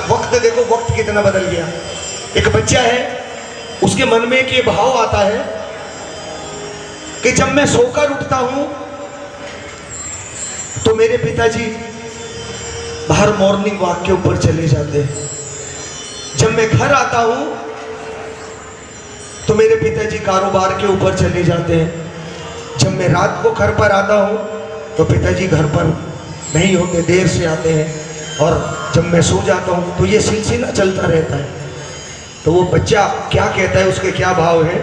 वक्त देखो, वक्त कितना बदल गया। एक बच्चा है, उसके मन में एक ये भाव आता है कि जब मैं सोकर उठता हूं तो मेरे पिताजी बाहर मॉर्निंग वॉक के ऊपर चले जाते हैं। जब मैं घर आता हूं तो मेरे पिताजी कारोबार के ऊपर चले जाते हैं। जब मैं रात को घर पर आता हूं तो पिताजी घर पर नहीं होते, देर से आते हैं। और जब मैं सो जाता हूं तो ये सिलसिला चलता रहता है। तो वो बच्चा क्या कहता है, उसके क्या भाव है?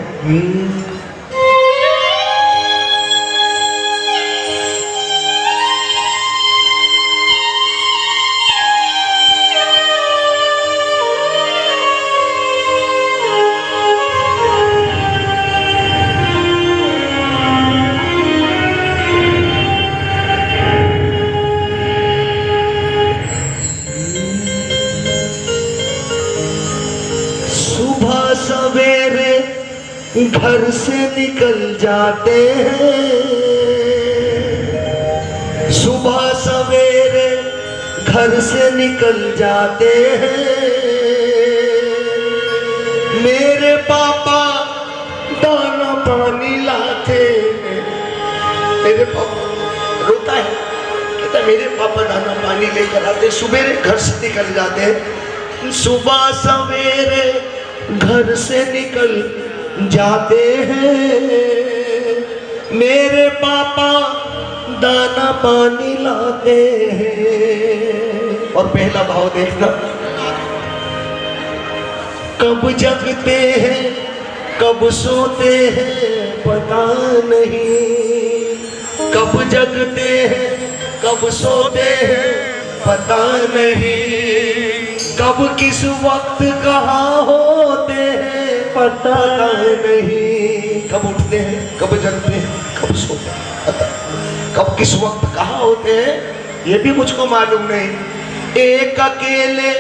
सुबह सवेरे घर से निकल जाते हैं, सुबह सवेरे घर से निकल जाते हैं। मेरे पापा दाना पानी लाते हैं। मेरे पापा रोता है, कहता मेरे पापा दाना पानी लेकर आते, सवेरे घर से निकल जाते हैं। सुबह सवेरे घर से निकल जाते हैं, मेरे पापा दाना पानी लाते हैं। और पहला भाव देखना, कब जगते हैं कब सोते हैं पता नहीं, कब जगते हैं कब सोते हैं पता नहीं, कब किस वक्त कहाँ होते हैं पता नहीं। कब उठते हैं कब जगते हैं कब सोते हैं पता, कब किस वक्त कहाँ होते हैं ये भी मुझको मालूम नहीं। एक अकेले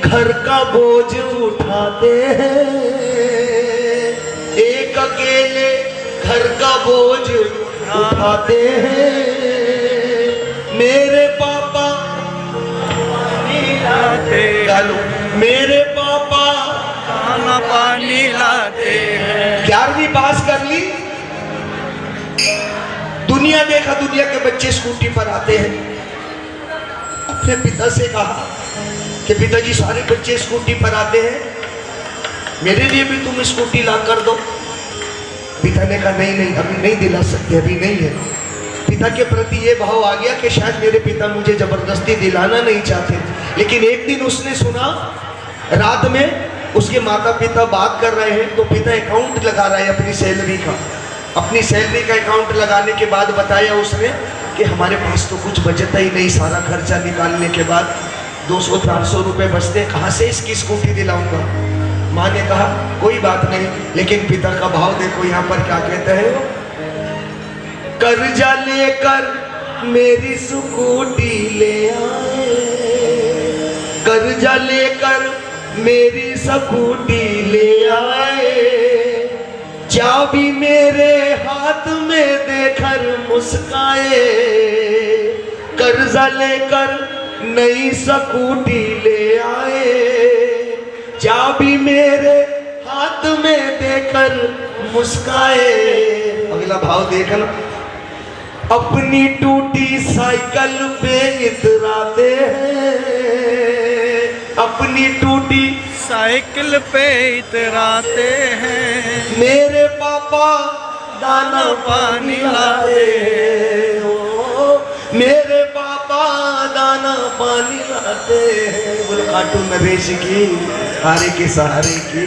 घर का बोझ उठाते हैं, एक अकेले घर का बोझ उठाते हैं। मेरे पापा गालो, मेरे पापा खाना पानी लाते हैं। 11वीं पास कर ली, दुनिया देखा, दुनिया के बच्चे स्कूटी पर आते हैं। अपने पिता से कहा कि पिताजी सारे बच्चे स्कूटी पर आते हैं, मेरे लिए भी तुम स्कूटी ला कर दो। पिता ने कहा नहीं नहीं, अभी नहीं दिला सकते, अभी नहीं है। पिता के प्रति ये भाव आ गया कि शायद मेरे पिता मुझे जबरदस्ती दिलाना नहीं चाहते। लेकिन एक दिन उसने सुना, रात में उसके माता पिता बात कर रहे हैं, तो पिता अकाउंट लगा रहा है अपनी सैलरी का। अपनी सैलरी का अकाउंट लगाने के बाद बताया उसने कि हमारे पास तो कुछ बचता ही नहीं, सारा खर्चा निकालने के बाद 200-400 रुपये बचते, कहाँ से इसकी स्कूटी दिलाऊंगा। माँ ने कहा कोई बात नहीं, लेकिन पिता का भाव देखो यहाँ पर क्या कहता है। कर्जा लेकर मेरी स्कूटी ले आए, कर्जा लेकर मेरी स्कूटी ले आए, चाबी मेरे हाथ में देकर मुस्काए। कर्जा लेकर नई स्कूटी ले आए, चाबी मेरे हाथ में देकर मुस्काए। अगला भाव देखना, अपनी टूटी साइकिल पे इतराते हैं, अपनी टूटी साइकिल पे इतराते हैं। मेरे पापा दाना पानी लाते हैं, मेरे पापा दाना पानी लाते हैं। बोले खाटू नरेश की, हारे के सहारे की।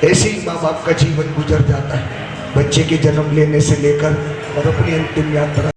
ऐसे ही माँ बाप का जीवन गुजर जाता है, बच्चे के जन्म लेने से लेकर और अपनी अंतिम यात्रा।